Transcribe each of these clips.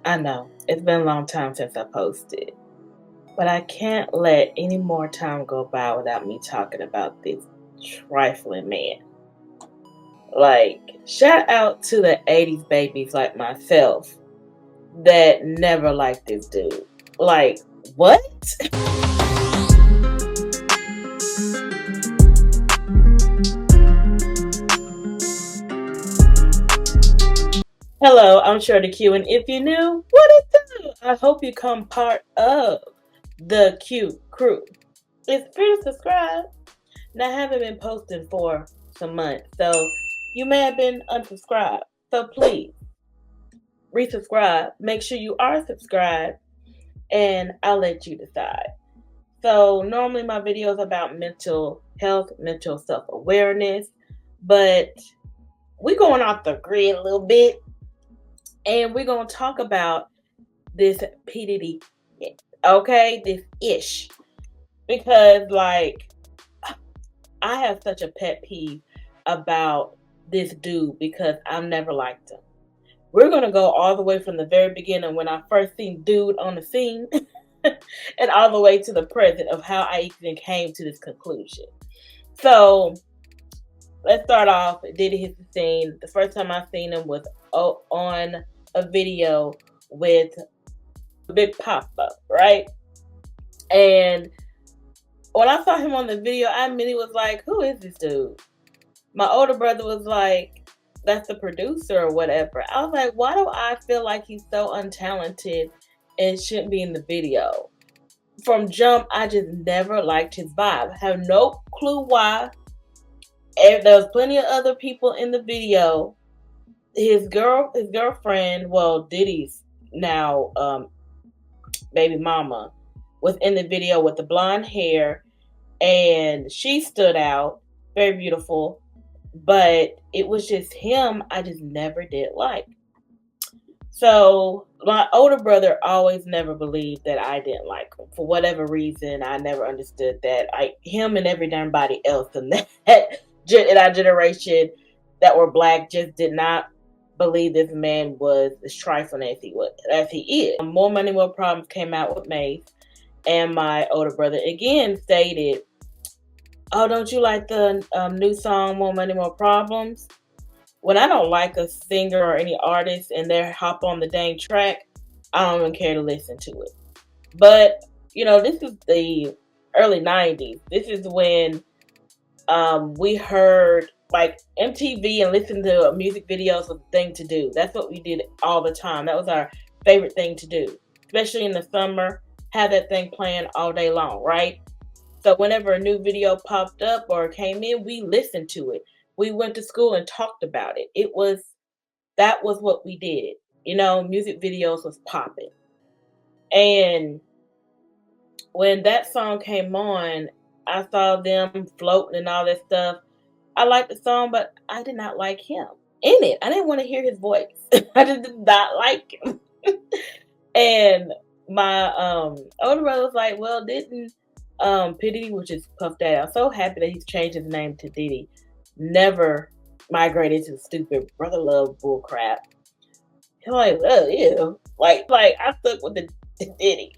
I know, it's been a long time since I posted, but I can't let any more time go by without me talking about this trifling man. Like, shout out to the 80s babies like myself that never liked this dude. Like, what? Hello, I'm Shorty Q, and if you're new, what it do? I hope you come part of the Q crew. It's free to subscribe. Now, I haven't been posting for some months, so you may have been unsubscribed. So please, resubscribe. Make sure you are subscribed, and I'll let you decide. So normally my videos about mental health, mental self-awareness, but we're going off the grid a little bit. And we're going to talk about this PDD, okay? This ish. Because, like, I have such a pet peeve about this dude because I've never liked him. We're going to go all the way from the very beginning when I first seen dude on the scene and all the way to the present of how I even came to this conclusion. So, let's start off. Diddy hit the scene. The first time I seen him was on a video with Big Papa, right? And when I saw him on the video, I immediately was like, who is this dude? My older brother was like, that's the producer or whatever. I was like, why do I feel like he's so untalented and shouldn't be in the video? From jump, I just never liked his vibe. I have no clue why. And there was plenty of other people in the video. His girlfriend, well, Diddy's now baby mama, was in the video with the blonde hair, and she stood out, very beautiful. But it was just him I just never did like. So my older brother always never believed that I didn't like him. For whatever reason, I never understood that. Him and every damn body else in our generation that were black just did not believe this man was as trifling as he is. More Money, More Problems came out with Mace, and my older brother again stated, oh, don't you like the new song More Money, More Problems? When I don't like a singer or any artist and they hop on the dang track, I don't even care to listen to it. But, this is the early 90s. This is when we heard, like, MTV and listening to music videos was the thing to do. That's what we did all the time. That was our favorite thing to do. Especially in the summer, have that thing playing all day long, right? So whenever a new video popped up or came in, we listened to it. We went to school and talked about it. That was what we did. Music videos was popping. And when that song came on, I saw them floating and all that stuff. I liked the song, but I did not like him in it. I didn't want to hear his voice. I just did not like him. And my older brother was like, well, didn't P. Diddy, which is Puff Daddy. I'm so happy that he's changed his name to Diddy. Never migrated to the stupid brother love bull crap. He's like, well, ew. Like I stuck with the Diddy.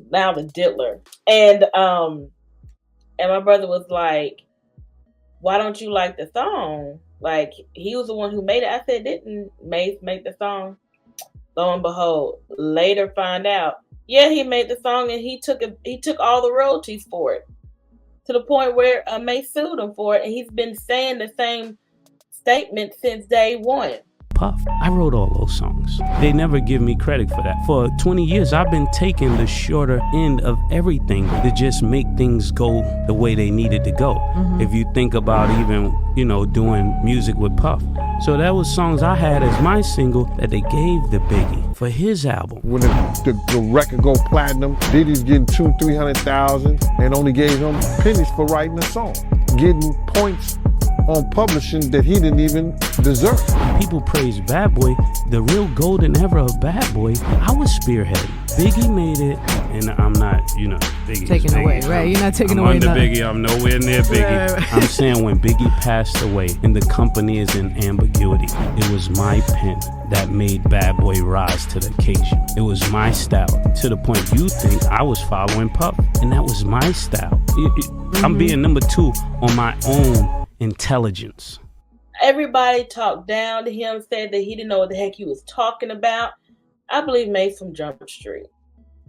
Now the Diddler. And my brother was like, why don't you like the song? Like, he was the one who made it. I said, didn't Mace make the song? Lo and behold, later find out, yeah, he made the song and he took all the royalties for it. To the point where Mace sued him for it, and he's been saying the same statement since day one. Puff, I wrote all those songs. They never give me credit for that. For 20 years, I've been taking the shorter end of everything to just make things go the way they needed to go. Mm-hmm. If you think about even, doing music with Puff. So that was songs I had as my single that they gave the Biggie for his album. When the record go platinum, Diddy's getting 200,000-300,000 and only gave him pennies for writing a song. Getting points on publishing that he didn't even deserve. People praise Bad Boy. The real golden era of Bad Boy, I was spearheading. Biggie made it, and I'm not, Biggie. Taking away, right? You're not taking I'm away under nothing. Biggie. I'm nowhere near Biggie. Right. I'm saying when Biggie passed away and the company is in ambiguity, it was my pen that made Bad Boy rise to the occasion. It was my style, to the point you think I was following Puff, and that was my style. I'm being number 2 on my own intelligence. Everybody talked down to him, said that he didn't know what the heck he was talking about. I believe made from Jump Street.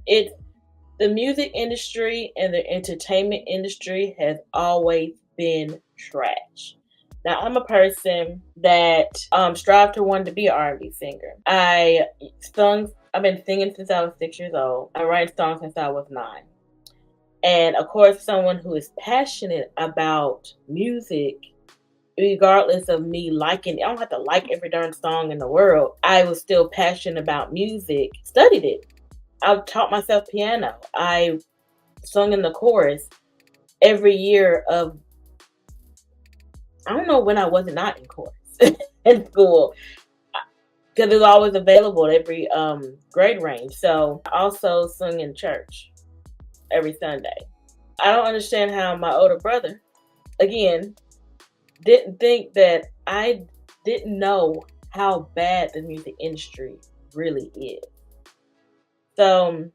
The music industry and the entertainment industry has always been trash. Now, I'm a person that strive to want to be an R&B singer. I've been singing since I was 6 years old. I write songs since I was 9. And of course, someone who is passionate about music, regardless of me liking, I don't have to like every darn song in the world. I was still passionate about music, studied it. I taught myself piano. I sung in the chorus every year of, I don't know when I was not in chorus in school, because it was always available at every grade range. So I also sung in church every Sunday. I don't understand how my older brother, again, didn't think that I didn't know how bad the music industry really is. So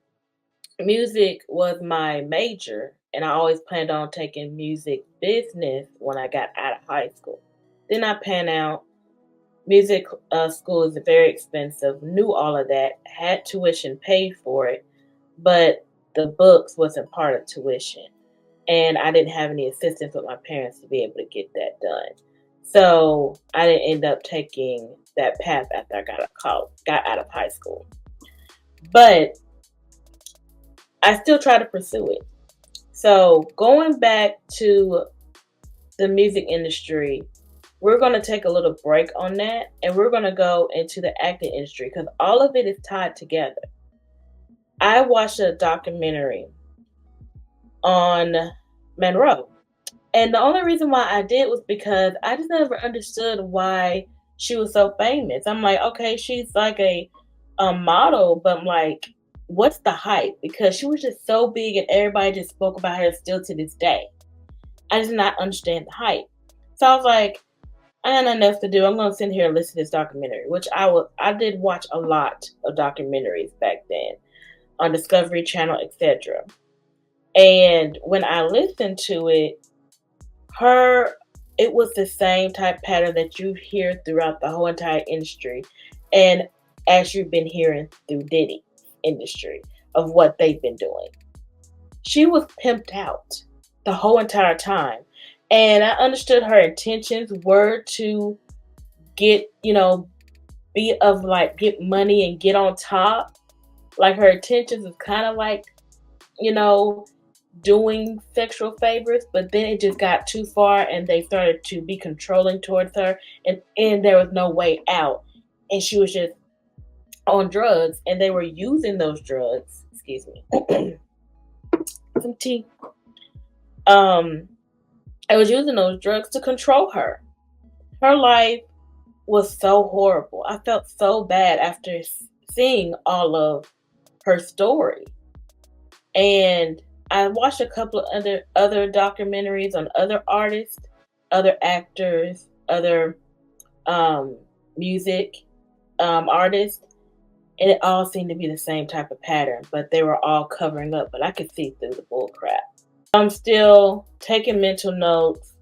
music was my major, and I always planned on taking music business when I got out of high school. Did not pan out. Music school is very expensive. Knew all of that. Had tuition paid for it, but the books wasn't part of tuition. And I didn't have any assistance with my parents to be able to get that done. So I didn't end up taking that path after I got out of high school. But I still try to pursue it. So going back to the music industry, we're going to take a little break on that, and we're going to go into the acting industry because all of it is tied together. I watched a documentary on Monroe, and the only reason why I did was because I just never understood why she was so famous. I'm like, okay, she's like a model, but I'm like, what's the hype? Because she was just so big and everybody just spoke about her still to this day. I did not understand the hype. So I was like, I had nothing else to do. I'm going to sit here and listen to this documentary, which I did watch a lot of documentaries back then on Discovery Channel, etc. And when I listened to it, it was the same type pattern that you hear throughout the whole entire industry. And as you've been hearing through Diddy industry of what they've been doing. She was pimped out the whole entire time. And I understood her intentions were to get, get money and get on top. Like her intentions was kind of like, doing sexual favors, but then it just got too far and they started to be controlling towards her and there was no way out. And she was just on drugs and they were using those drugs. Excuse me. Some tea. I was using those drugs to control her. Her life was so horrible. I felt so bad after seeing all of her story. And I watched a couple of other documentaries on other artists, other actors, other music artists, and it all seemed to be the same type of pattern, but they were all covering up, but I could see through the bull crap. I'm still taking mental notes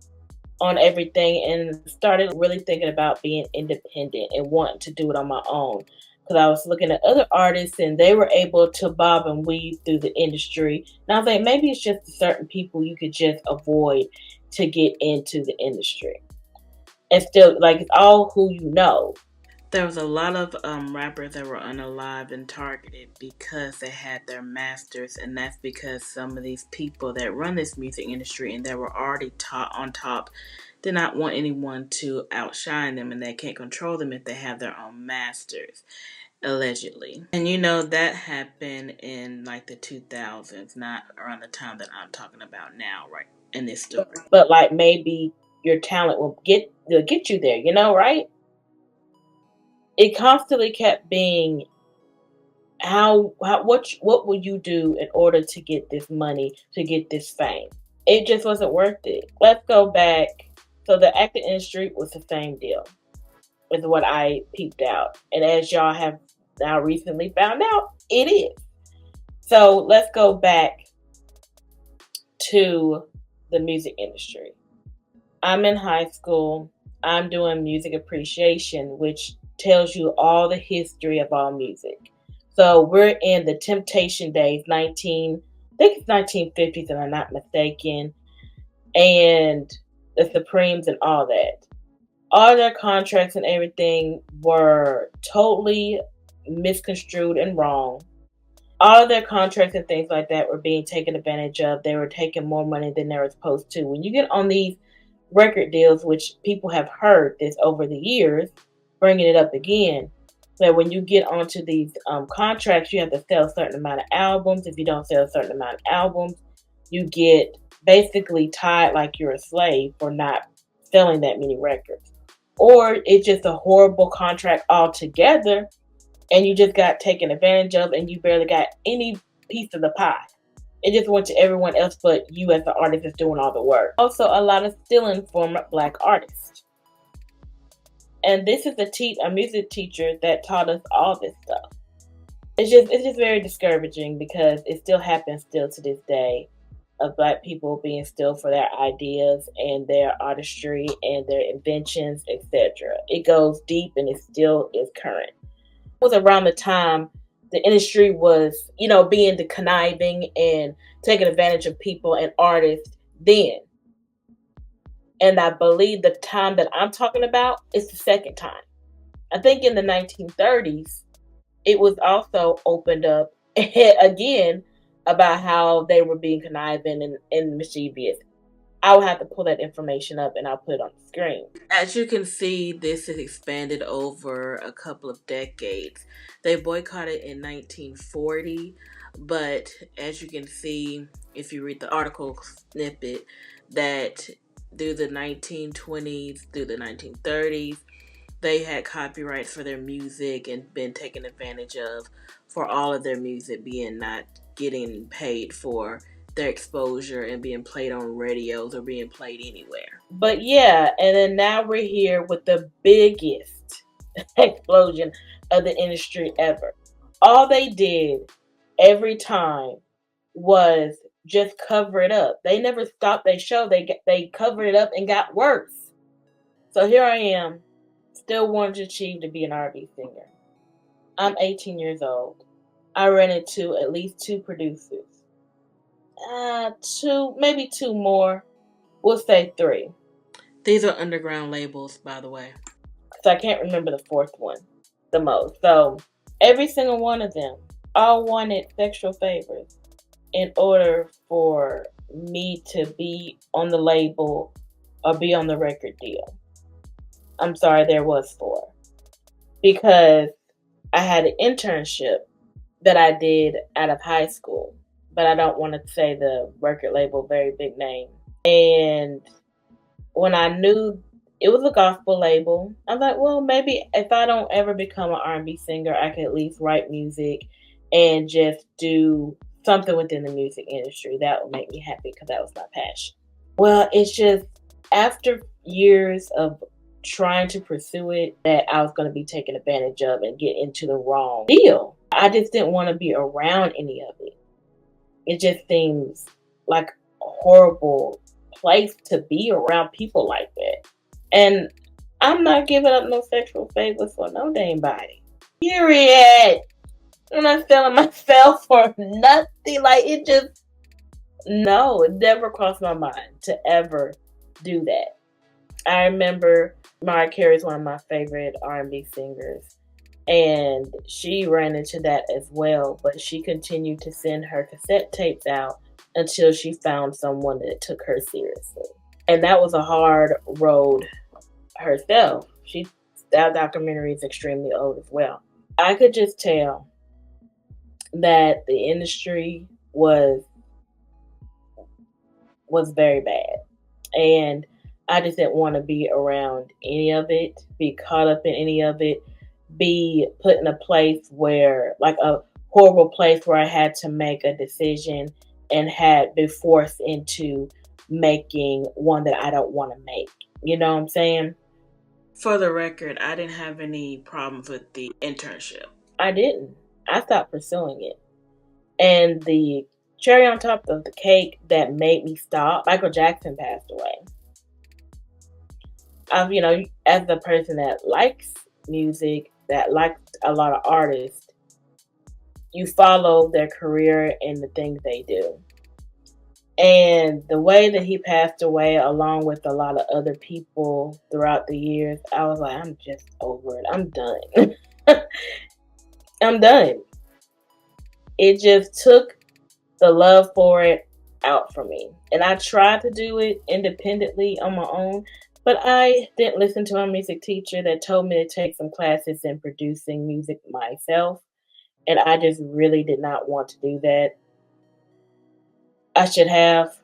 on everything and started really thinking about being independent and wanting to do it on my own. Because I was looking at other artists and they were able to bob and weave through the industry. And I was like, maybe it's just certain people you could just avoid to get into the industry. And still, like, it's all who you know. There was a lot of rappers that were unalived and targeted because they had their masters, and that's because some of these people that run this music industry and that were already on top did not want anyone to outshine them, and they can't control them if they have their own masters, allegedly. And that happened in like the 2000s, not around the time that I'm talking about now, right, in this story. But like maybe your talent will get you there, right? It constantly kept being what will you do in order to get this money, to get this fame? It just wasn't worth it. Let's go back. So the acting industry was the same deal, is what I peeped out. And as y'all have now recently found out, it is. So let's go back to the music industry. I'm in high school. I'm doing music appreciation, which tells you all the history of all music. So we're in the Temptation days, I think it's 1950s, if I'm not mistaken, and the Supremes and all that. All their contracts and everything were totally misconstrued and wrong. All of their contracts and things like that were being taken advantage of. They were taking more money than they were supposed to. When you get on these record deals, which people have heard this over the years, bringing it up again, that when you get onto these contracts, you have to sell a certain amount of albums. If you don't sell a certain amount of albums, you get basically tied like you're a slave for not selling that many records. Or it's just a horrible contract altogether, and you just got taken advantage of, and you barely got any piece of the pie. It just went to everyone else but you as the artist is doing all the work. Also, a lot of stealing from Black artists. And this is a music teacher that taught us all this stuff. It's just very discouraging because it still happens still to this day, of Black people being still for their ideas and their artistry and their inventions, etc. It goes deep and it still is current. It was around the time the industry was, being the conniving and taking advantage of people and artists then. And I believe the time that I'm talking about is the second time. I think in the 1930s, it was also opened up again about how they were being conniving and mischievous. I will have to pull that information up and I'll put it on the screen. As you can see, this is expanded over a couple of decades. They boycotted in 1940, but as you can see, if you read the article snippet, that through the 1920s, through the 1930s, they had copyrights for their music and been taken advantage of for all of their music being not getting paid for their exposure and being played on radios or being played anywhere. But yeah, and then now we're here with the biggest explosion of the industry ever. All they did every time was just cover it up. They never stopped their show. They covered it up and got worse. So here I am, still wanting to achieve to be an R&B singer. I'm 18 years old. I ran into at least two producers. Maybe two more. We'll say three. These are underground labels, by the way. So I can't remember the fourth one the most. So every single one of them all wanted sexual favors in order for me to be on the label or be on the record deal. I'm sorry, there was four. Because I had an internship that I did out of high school. But I don't want to say the record label, very big name. And when I knew it was a gospel label, I was like, well, maybe if I don't ever become an R&B singer, I can at least write music and just do something within the music industry. That would make me happy because that was my passion. Well, it's just after years of trying to pursue it that I was going to be taken advantage of and get into the wrong deal. I just didn't want to be around any of it. It just seems like a horrible place to be around people like that. And I'm not giving up no sexual favors for no dang body. Period. I'm not selling myself for nothing. Like, it just, no, it never crossed my mind to ever do that. I remember Mariah Carey is one of my favorite R&B singers. And she ran into that as well, but she continued to send her cassette tapes out until she found someone that took her seriously. And that was a hard road herself. That documentary is extremely old as well. I could just tell that the industry was very bad. And I just didn't want to be around any of it, be caught up in any of it, be put in a place where, like a horrible place where I had to make a decision and had been forced into making one that I don't want to make. You know what I'm saying? For the record, I didn't have any problems with the internship. I didn't. I stopped pursuing it. And the cherry on top of the cake that made me stop, Michael Jackson passed away. As a person that likes music, that likes a lot of artists, you follow their career and the things they do. And the way that he passed away, along with a lot of other people throughout the years, I was like, I'm just over it. I'm done. I'm done. It just took the love for it out for me. And I tried to do it independently on my own, but I didn't listen to my music teacher that told me to take some classes in producing music myself. And I just really did not want to do that. I should have,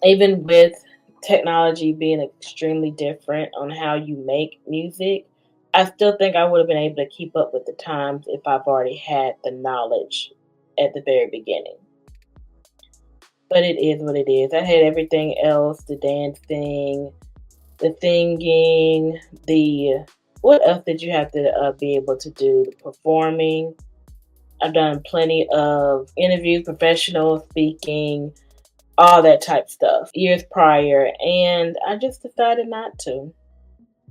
even with technology being extremely different on how you make music, I still think I would have been able to keep up with the times if I've already had the knowledge at the very beginning. But it is what it is. I had everything else, the dancing, the singing, what else did you have to be able to do? The performing. I've done plenty of interviews, professional speaking, all that type stuff years prior, and I just decided not to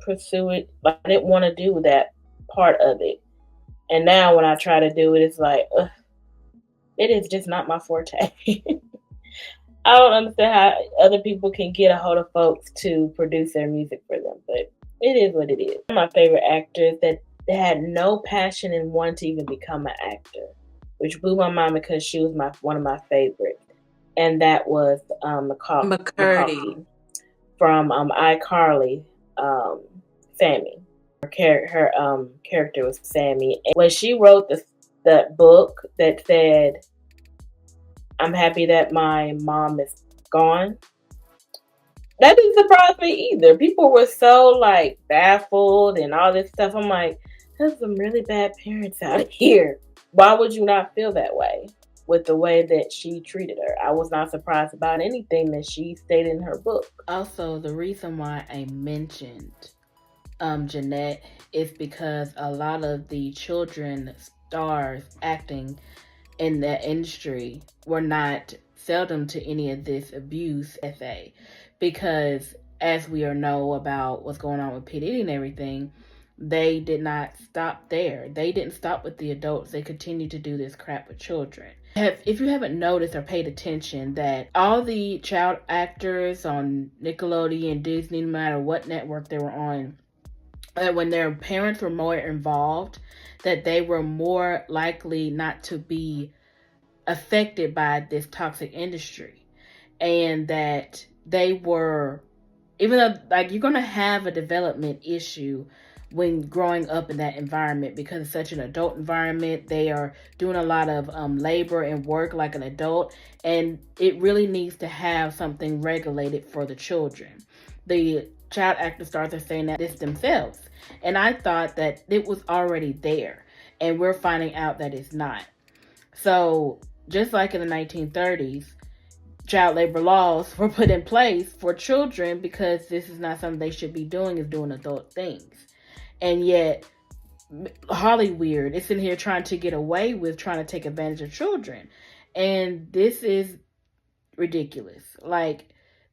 pursue it. I didn't want to do that part of it. And now when I try to do it, it's like, it is just not my forte. I don't understand how other people can get a hold of folks to produce their music for them, but it is what it is. One of my favorite actors that had no passion and wanted to even become an actor, which blew my mind because she was one of my favorites, and that was McCurdy from iCarly, Sammy. Her character was Sammy. And when she wrote that book that said, I'm happy that my mom is gone, that didn't surprise me either. People were so baffled and all this stuff. I'm like, there's some really bad parents out here. Why would you not feel that way with the way that she treated her? I was not surprised about anything that she stated in her book. Also, the reason why I mentioned Jeanette is because a lot of the children stars acting in that industry were not seldom to any of this abuse essay, because as we know about what's going on with P. Diddy and everything, they did not stop there. They didn't stop with the adults. They continued to do this crap with children. If you haven't noticed or paid attention, that all the child actors on Nickelodeon, Disney, no matter what network they were on, when their parents were more involved, that they were more likely not to be affected by this toxic industry. And that they were, even though you're going to have a development issue when growing up in that environment, because it's such an adult environment. They are doing a lot of labor and work like an adult, and it really needs to have something regulated for the children. The child actor stars are saying that this themselves, and I thought that it was already there, and we're finding out that it's not. So just like in the 1930s, child labor laws were put in place for children because this is not something they should be doing, is doing adult things. And yet Hollywood is in here trying to get away with trying to take advantage of children. And this is ridiculous.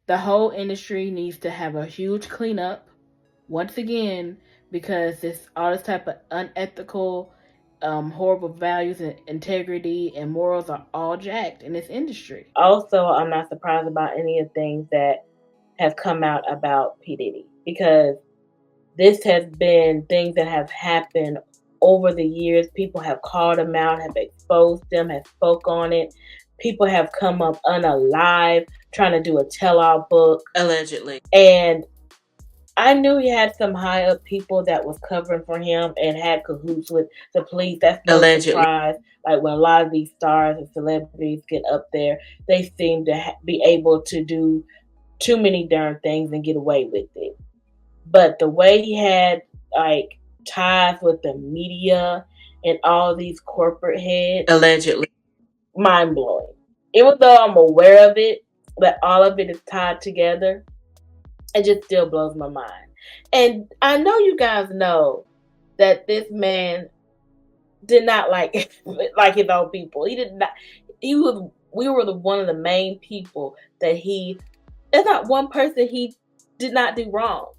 The whole industry needs to have a huge cleanup once again, because all this type of unethical, horrible values and integrity and morals are all jacked in this industry. Also, I'm not surprised about any of the things that have come out about P. Diddy, because this has been things that have happened over the years. People have called him out, have exposed them, have spoke on it. People have come up unalive trying to do a tell-all book. Allegedly. And I knew he had some high up people that was covering for him and had cahoots with the police. That's no surprise. When a lot of these stars and celebrities get up there, they seem to be able to do too many darn things and get away with it. But the way he had like ties with the media and all these corporate heads, allegedly, mind blowing. Even though I'm aware of it, that all of it is tied together, it just still blows my mind. And I know you guys know that this man did not like like his own people. He did not. He was. We were one of the main people that he. There's not one person he did not do wrong.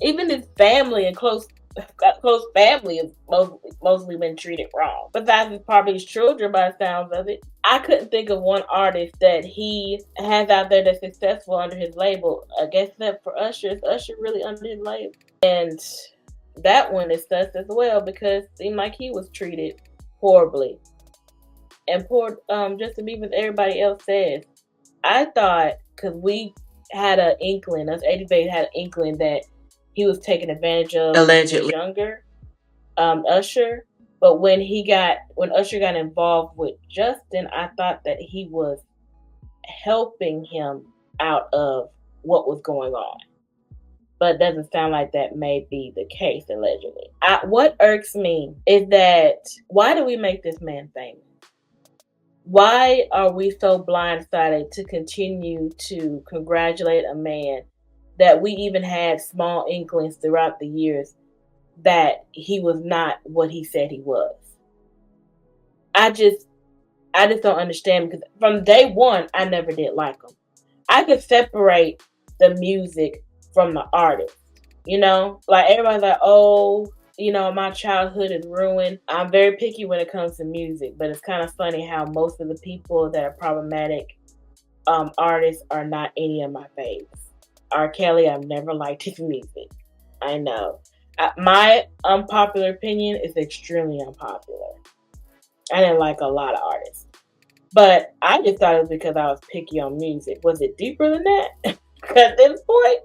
Even his family and close family has mostly been treated wrong. Besides, probably his children, by the sounds of it. I couldn't think of one artist that he has out there that's successful under his label. I guess that for Usher, is Usher really under his label? And that one is sus as well because it seemed like he was treated horribly. And poor Justin Bieber, everybody else says. I thought, because we had an inkling, us 80 Baby had an inkling that he was taken advantage of allegedly, younger, Usher. But when Usher got involved with Justin, I thought that he was helping him out of what was going on. But it doesn't sound like that may be the case, allegedly. What irks me is that, why do we make this man famous? Why are we so blindsided to continue to congratulate a man that we even had small inklings throughout the years that he was not what he said he was? I just don't understand, because from day one, I never did like him. I could separate the music from the artist. You know, like everybody's like, oh, you know, my childhood is ruined. I'm very picky when it comes to music, but it's kind of funny how most of the people that are problematic artists are not any of my faves. R. Kelly, I've never liked his music. I know. My unpopular opinion is extremely unpopular. I didn't like a lot of artists. But I just thought it was because I was picky on music. Was it deeper than that at this point?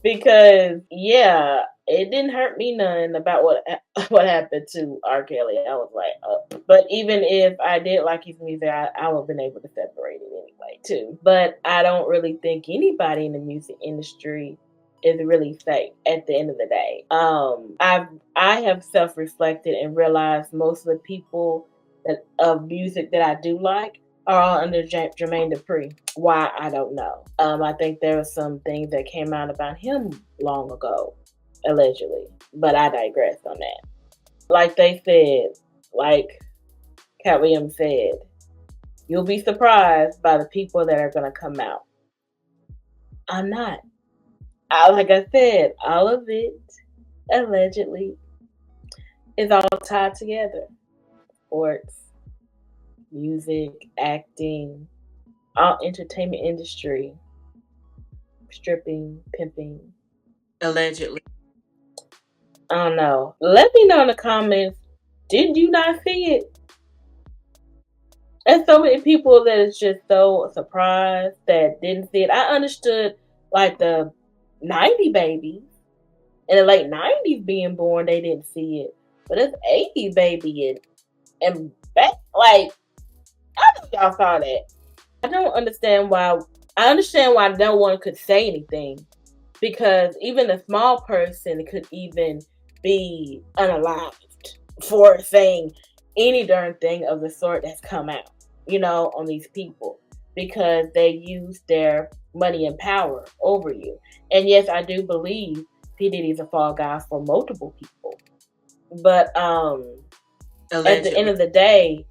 Because, yeah, it didn't hurt me none about what happened to R. Kelly. I was like, oh. But even if I did like his music, I would have been able to separate it anyway, too. But I don't really think anybody in the music industry is really safe at the end of the day. I have self-reflected and realized most of the people of music that I do like are all under Jermaine Dupri. Why, I don't know. I think there were some things that came out about him long ago, allegedly. But I digress on that. Like they said, like Cat Williams said, you'll be surprised by the people that are going to come out. I'm not. Like I said, all of it, allegedly, is all tied together. Sports, music, acting, all entertainment industry, stripping, pimping. allegedly. I don't know. Let me know in the comments, did you not see it? And so many people that is just so surprised that didn't see it. I understood like the 90 babies in the late 90s being born, they didn't see it. But it's 80 baby and back, like, I think y'all saw that. I don't understand why. I understand why no one could say anything, because even a small person could even be unalived for saying any darn thing of the sort that's come out, you know, on these people, because they use their money and power over you. And yes, I do believe P. Diddy's a fall guy for multiple people, but allegedly, at the end of the day,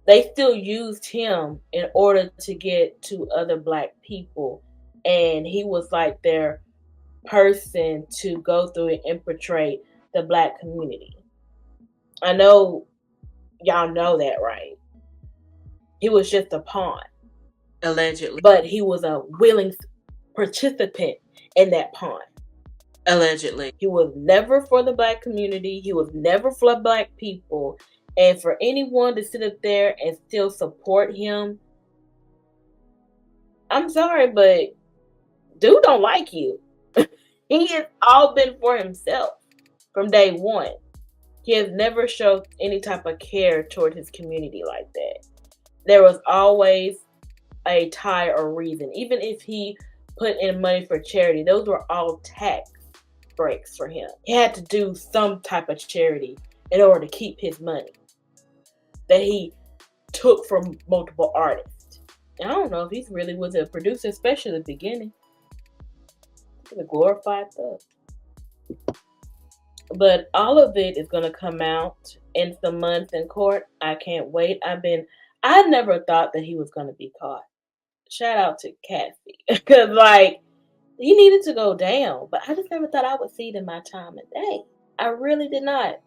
they still used him in order to get to other black people. And he was like their person to go through and infiltrate the black community. I know y'all know that, right? He was just a pawn. Allegedly. But he was a willing participant in that pawn. Allegedly. He was never for the black community. He was never for black people. And for anyone to sit up there and still support him, I'm sorry, but dude don't like you. He has all been for himself from day one. He has never showed any type of care toward his community like that. There was always a tie or reason. Even if he put in money for charity, those were all tax breaks for him. He had to do some type of charity in order to keep his money that he took from multiple artists. And I don't know if he really was a producer, especially in the beginning. It's a glorified thug. But all of it is going to come out in some months in court. I can't wait. I never thought that he was going to be caught. Shout out to Cassie. Because, like, he needed to go down. But I just never thought I would see it in my time of day. I really did not.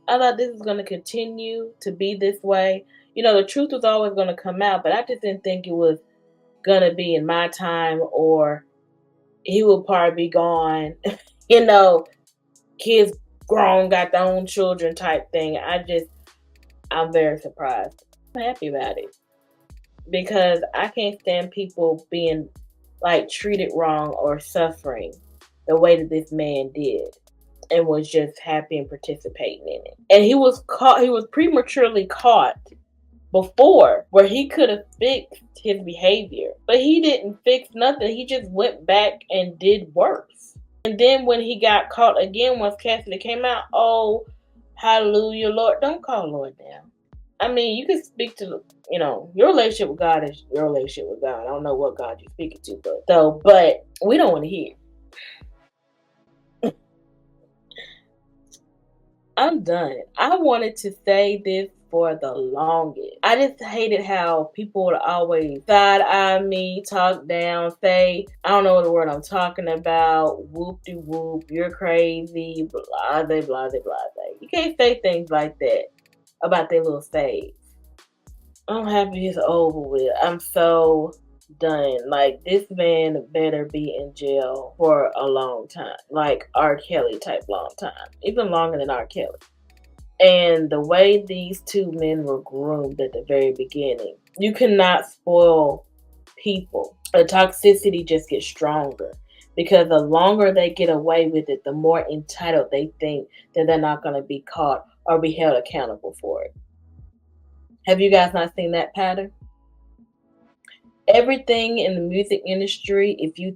I thought this was going to continue to be this way. You know, the truth was always going to come out. But I just didn't think it was going to be in my time, or he would probably be gone. You know, kids grown, got their own children type thing. I'm very surprised. I'm happy about it. Because I can't stand people being like treated wrong or suffering the way that this man did, and was just happy and participating in it. And he was prematurely caught before, where he could have fixed his behavior. But he didn't fix nothing. He just went back and did worse. And then when he got caught again, once Cassidy came out, oh, hallelujah, Lord. Don't call Lord down. I mean, you can speak to, you know, your relationship with God is your relationship with God. I don't know what God you're speaking to, but we don't want to hear. I'm done. I wanted to say this for the longest. I just hated how people would always side-eye me, talk down, say, I don't know what the word I'm talking about, whoop-de-whoop, you're crazy, blah, blah, blah, blah. You can't say things like that about their little stage. I'm happy it's over with. I'm so done. Like, this man better be in jail for a long time. Like R. Kelly type long time. Even longer than R. Kelly. And the way these two men were groomed at the very beginning, you cannot spoil people. The toxicity just gets stronger. Because the longer they get away with it, the more entitled they think that they're not going to be caught or be held accountable for it. Have you guys not seen that pattern? Everything in the music industry, if you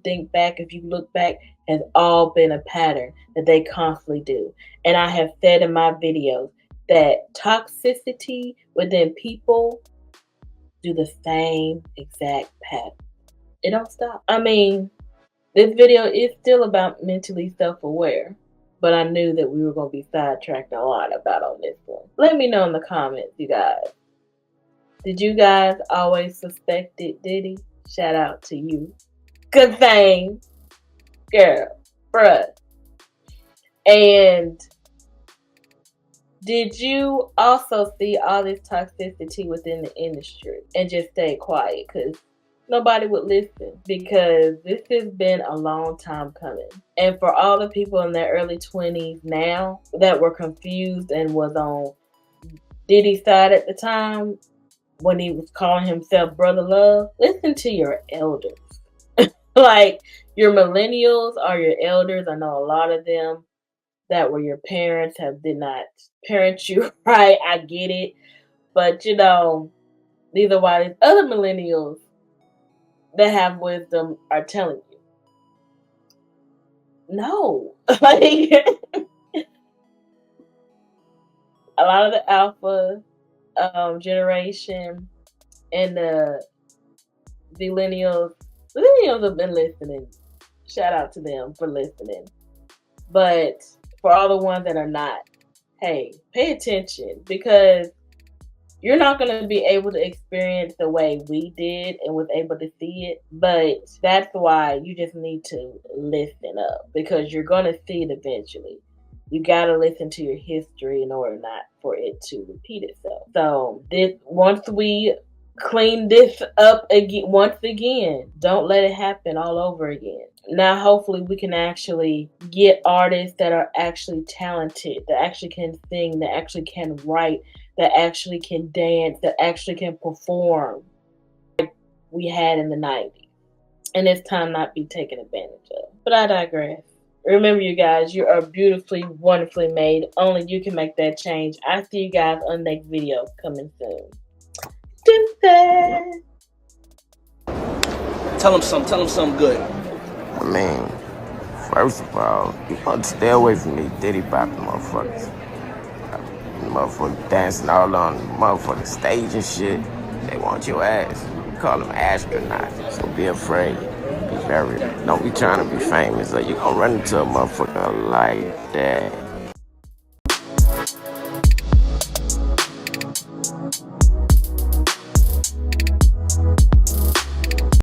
look back, has all been a pattern that they constantly do. And I have said in my videos that toxicity within people do the same exact pattern. It don't stop. I mean, this video is still about mentally self-aware, but I knew that we were going to be sidetracked a lot about on this one. Let me know in the comments, you guys. Did you guys always suspect it, Diddy? Shout out to you. Good thing. Girl. Bruh. And did you also see all this toxicity within the industry and just stay quiet? Because nobody would listen. Because this has been a long time coming. And for all the people in their early 20s now that were confused and was on Diddy's side at the time, when he was calling himself Brother Love, listen to your elders. Like, your millennials are your elders. I know a lot of them that were your parents did not parent you right. I get it. But, you know, these are why these other millennials that have wisdom are telling you. No. Like, a lot of the alpha generation and the millennials have been listening. Shout out to them for listening. But for all the ones that are not, hey, pay attention, because you're not going to be able to experience the way we did and was able to see it. But that's why you just need to listen up, because you're going to see it eventually. You got to listen to your history in order not for it to repeat itself. So once we clean this up again, once again, don't let it happen all over again. Now, hopefully, we can actually get artists that are actually talented, that actually can sing, that actually can write, that actually can dance, that actually can perform like we had in the 90s. And it's time not be taken advantage of. But I digress. Remember, you guys, you are beautifully, wonderfully made. Only you can make that change. I see you guys on the next video coming soon. Deuces! Tell him something good. I mean, first of all, you want to stay away from these Diddy Bop motherfuckers. Motherfuckers dancing all on the motherfucking stage and shit. They want your ass. We call them astronauts. So be afraid. Be very. Don't be trying to be famous or you gonna run into a motherfucker like that.